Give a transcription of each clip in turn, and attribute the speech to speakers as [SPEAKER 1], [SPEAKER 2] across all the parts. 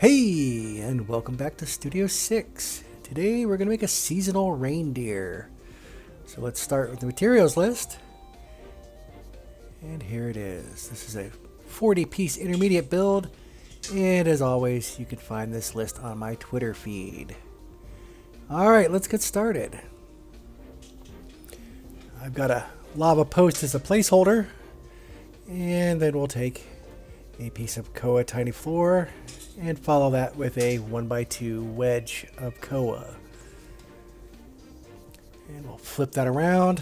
[SPEAKER 1] Hey, and welcome back to Studio 6. Today we're going to make a seasonal reindeer. So let's start with the materials list. And here it is. This is a 40-piece intermediate build. And as always, you can find this list on my Twitter feed. Alright, let's get started. I've got a lava post as a placeholder. And then we'll take a piece of koa tiny floor and follow that with a 1x2 wedge of koa. And we'll flip that around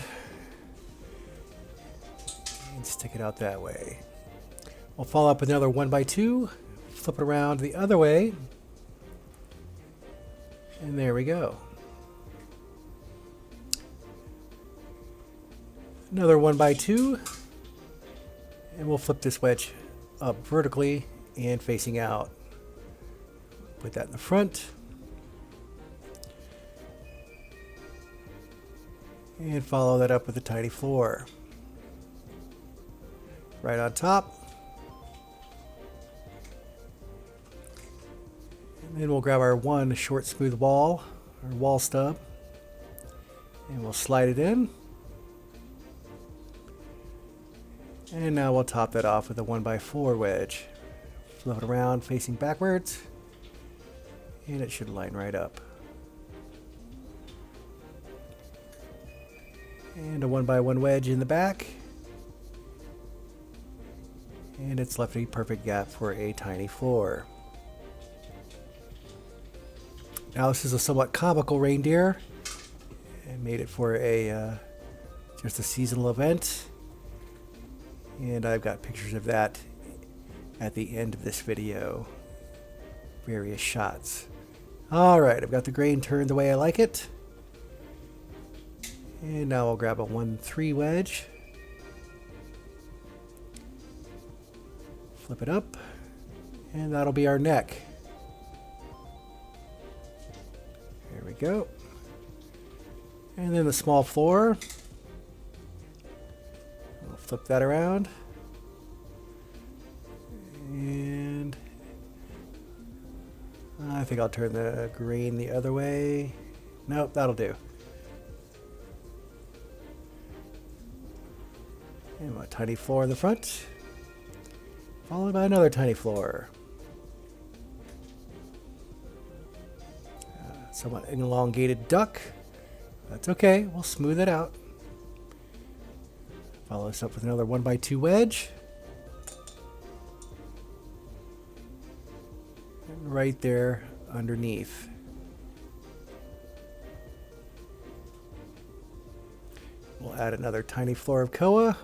[SPEAKER 1] and stick it out that way. We'll follow up with another 1x2, flip it around the other way, and there we go. Another 1x2, and we'll flip this wedge up vertically and facing out. Put that in the front. And follow that up with a tiny floor. Right on top. And then we'll grab our one short smooth wall, our wall stub, and we'll slide it in. And now we'll top that off with a 1x4 wedge. Flip it around facing backwards. And it should line right up. And a 1x1 wedge in the back. And it's left a perfect gap for a tiny floor. Now this is a somewhat comical reindeer. I made it for a just a seasonal event. And I've got pictures of that at the end of this video. Various shots. Alright, I've got the grain turned the way I like it. And now I'll grab a 1-3 wedge. Flip it up. And that'll be our neck. There we go. And then the small floor. I'll flip that around. And I think I'll turn the grain the other way. Nope, that'll do. And a tiny floor in the front, followed by another tiny floor. Somewhat elongated duck. That's okay, we'll smooth it out. Follow this up with another 1x2 wedge. Right there underneath. We'll add another tiny floor of koa.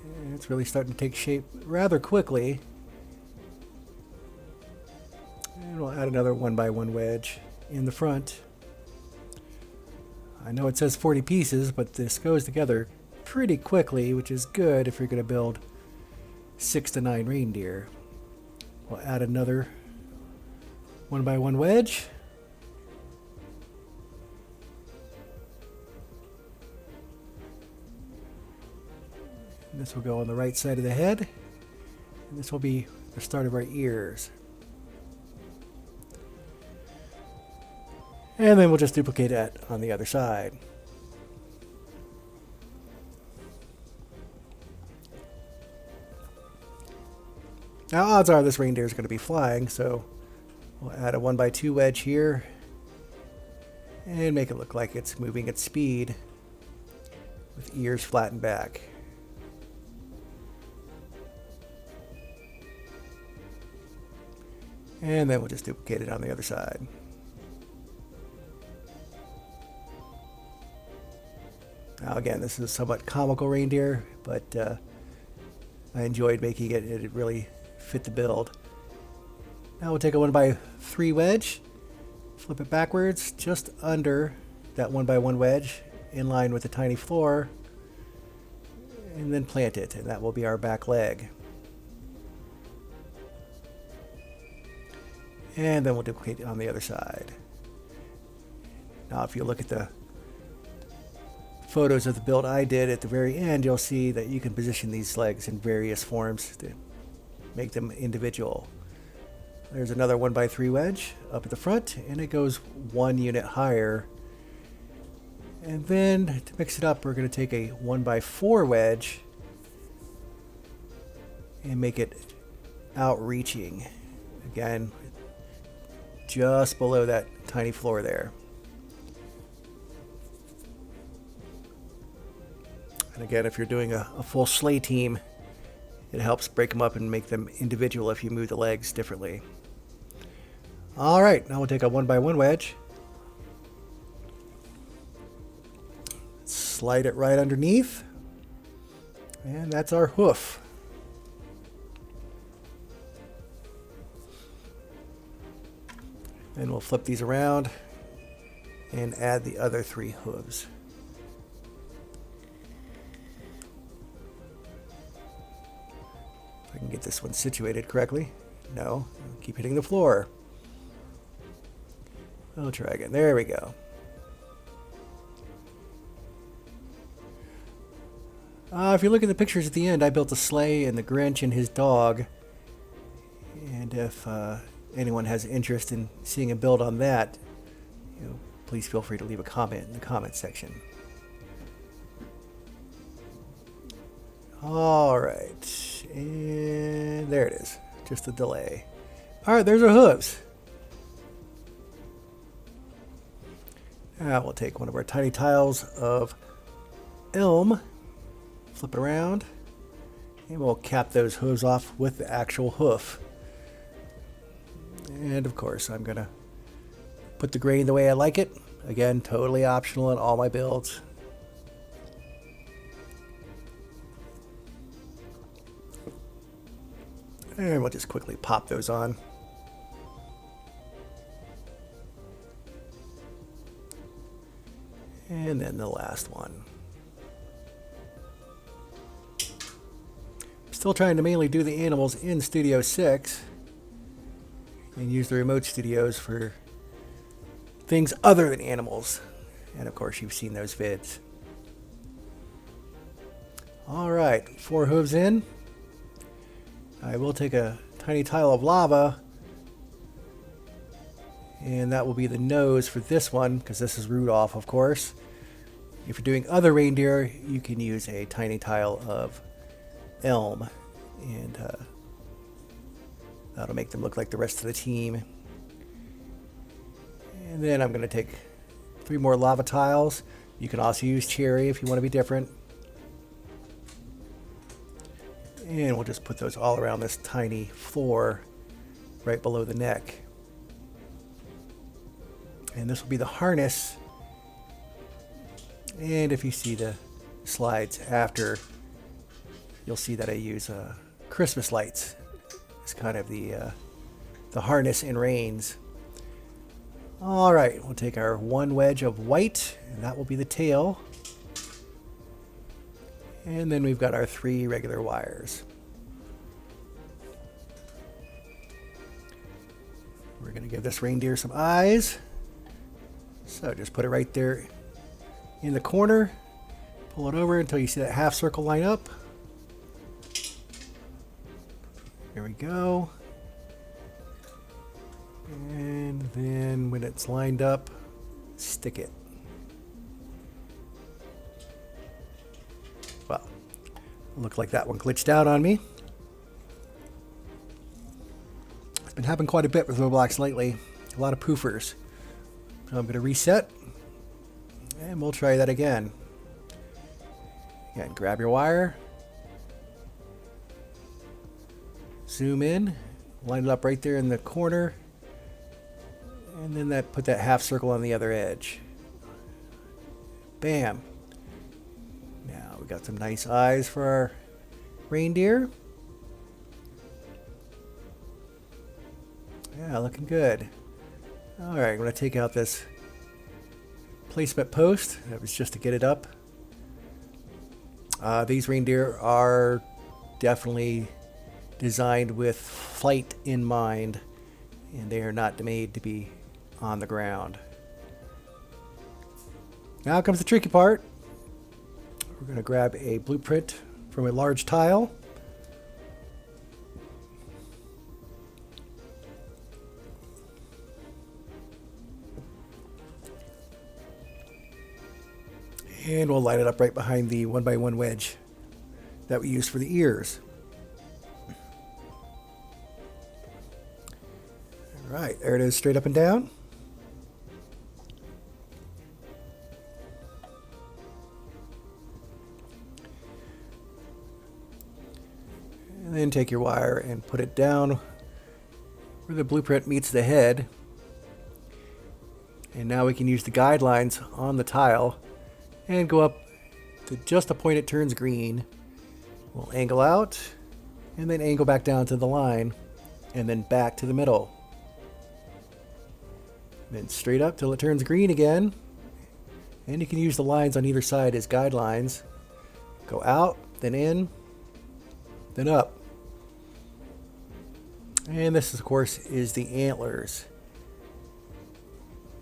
[SPEAKER 1] And it's really starting to take shape rather quickly. And we'll add another 1x1 wedge in the front. I know it says 40 pieces, but this goes together pretty quickly, which is good if you're going to build 6 to 9 reindeer. We'll add another 1x1 wedge. And this will go on the right side of the head. And this will be the start of our ears. And then we'll just duplicate that on the other side. Now odds are this reindeer is going to be flying, so we'll add a 1x2 wedge here and make it look like it's moving at speed with ears flattened back. And then we'll just duplicate it on the other side. Now again, this is a somewhat comical reindeer, but I enjoyed making it. It really fit the build. Now we'll take a 1x3 wedge, flip it backwards just under that 1x1 wedge in line with the tiny floor, and then plant it, and that will be our back leg. And then we'll duplicate it on the other side. Now if you look at the photos of the build I did at the very end, you'll see that you can position these legs in various forms to make them individual. There's another 1x3 wedge up at the front, and it goes 1 unit higher. And then to mix it up, we're going to take a 1x4 wedge and make it outreaching. Again, just below that tiny floor there. And again, if you're doing a full sleigh team, it helps break them up and make them individual if you move the legs differently. All right, now we'll take a 1x1 wedge. Slide it right underneath. And that's our hoof. Then we'll flip these around and add the other 3 hooves. If I can get this one situated correctly. No, keep hitting the floor. I'll try again. There we go. If you look at the pictures at the end, I built a sleigh and the Grinch and his dog. And if anyone has interest in seeing a build on that, please feel free to leave a comment in the comment section. All right, and there it is. Just a delay. All right, there's our hooves. Now we'll take one of our tiny tiles of elm, flip it around, and we'll cap those hooves off with the actual hoof. And of course, I'm going to put the grain the way I like it. Again, totally optional in all my builds. And we'll just quickly pop those on. And then the last one. I'm still trying to mainly do the animals in Studio 6. And use the remote studios for things other than animals. And of course, you've seen those vids. All right, 4 hooves in. I will take a tiny tile of lava, and that will be the nose for this one, because this is Rudolph, of course. If you're doing other reindeer, you can use a tiny tile of elm, and that'll make them look like the rest of the team. And then I'm going to take 3 more lava tiles. You can also use cherry if you want to be different. And we'll just put those all around this tiny floor right below the neck. And this will be the harness. And if you see the slides after, you'll see that I use Christmas lights. It's kind of the harness in reins. All right, we'll take our 1 wedge of white, and that will be the tail. And then we've got our 3 regular wires. We're going to give this reindeer some eyes. So just put it right there in the corner. Pull it over until you see that half circle line up. There we go. And then when it's lined up, stick it. Well, looked like that one glitched out on me. It's been happening quite a bit with Roblox lately. A lot of poofers. So I'm going to reset. And we'll try that again. Again, grab your wire. Zoom in. Line it up right there in the corner. And then put that half circle on the other edge. Bam. Now we got some nice eyes for our reindeer. Yeah, looking good. All right, I'm going to take out this placement post. That was just to get it up. These reindeer are definitely designed with flight in mind, and they are not made to be on the ground. Now comes the tricky part. We're going to grab a blueprint from a large tile. And we'll line it up right behind the 1x1 wedge that we used for the ears. All right, there it is, straight up and down. And then take your wire and put it down where the blueprint meets the head. And now we can use the guidelines on the tile and go up to just the point it turns green. We'll angle out and then angle back down to the line and then back to the middle. Then straight up till it turns green again. And you can use the lines on either side as guidelines. Go out, then in, then up. And this, of course, is the antlers.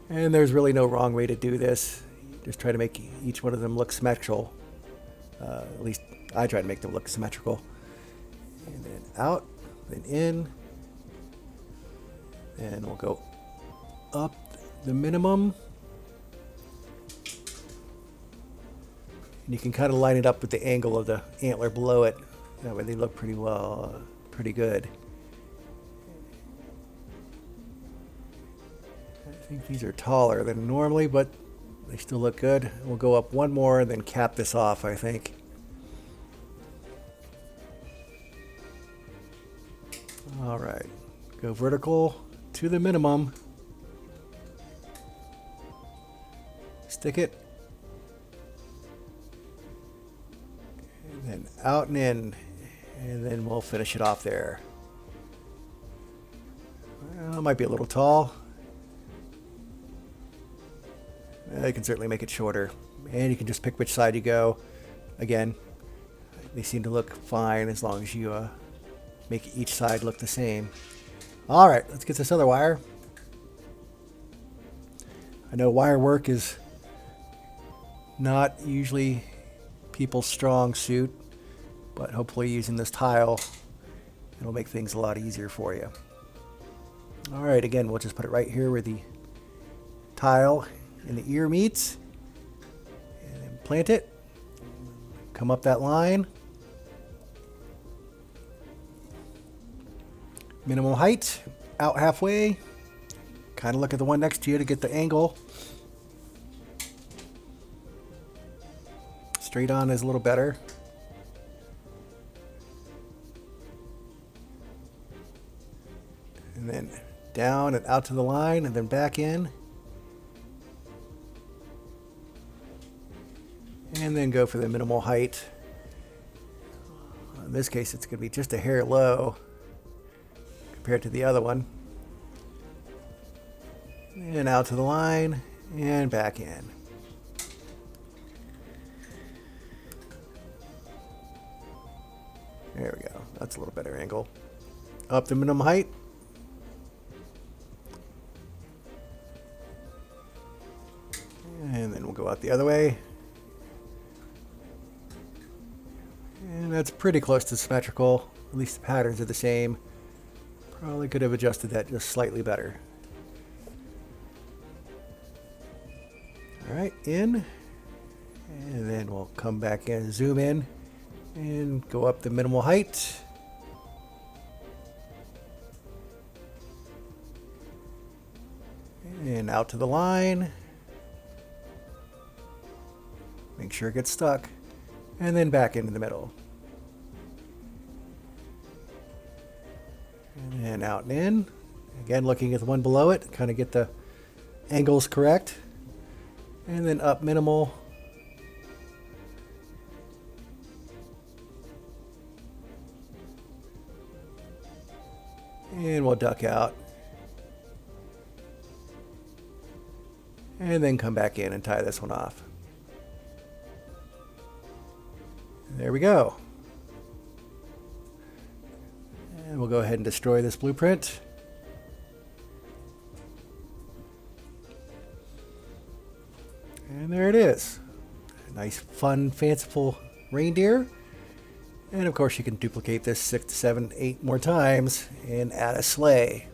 [SPEAKER 1] And there's really no wrong way to do this. Just try to make each one of them look symmetrical. At least I try to make them look symmetrical. And then out, then in. And we'll go up the minimum. And you can kind of line it up with the angle of the antler below it. That way they look pretty well, pretty good. I think these are taller than normally, but they still look good. We'll go up one more and then cap this off, I think. All right, go vertical to the minimum. Stick it. And then out and in. And then we'll finish it off there. Well, it might be a little tall. You can certainly make it shorter. And you can just pick which side you go. Again, they seem to look fine as long as you make each side look the same. All right, let's get this other wire. I know wire work is not usually people's strong suit, but hopefully using this tile, it'll make things a lot easier for you. All right, again, we'll just put it right here where the tile and the ear meets, and then plant it, come up that line, minimum height, out halfway, kind of look at the one next to you to get the angle. Straight on is a little better. And then down and out to the line and then back in. And then go for the minimal height. In this case, it's going to be just a hair low compared to the other one. And out to the line and back in. There we go. That's a little better angle. Up the minimum height. And then we'll go out the other way. And that's pretty close to symmetrical. At least the patterns are the same. Probably could have adjusted that just slightly better. All right, in. And then we'll come back and zoom in and go up the minimal height. And out to the line. Make sure it gets stuck. And then back into the middle. And then out and in. Again, looking at the one below it, kind of get the angles correct. And then up minimal. And we'll duck out. And then come back in and tie this one off. There we go. And we'll go ahead and destroy this blueprint. And there it is. Nice, fun, fanciful reindeer. And of course you can duplicate this 6, 7, 8 more times and add a sleigh.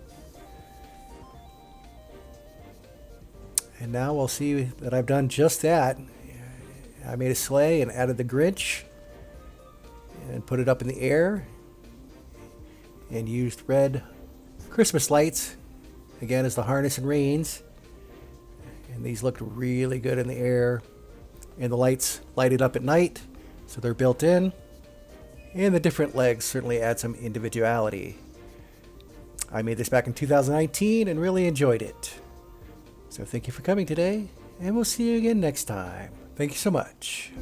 [SPEAKER 1] And now we'll see that I've done just that. I made a sleigh and added the Grinch and put it up in the air and used red Christmas lights again as the harness and reins. And these looked really good in the air. And the lights lighted up at night, so they're built in. And the different legs certainly add some individuality. I made this back in 2019 and really enjoyed it. So thank you for coming today, and we'll see you again next time. Thank you so much.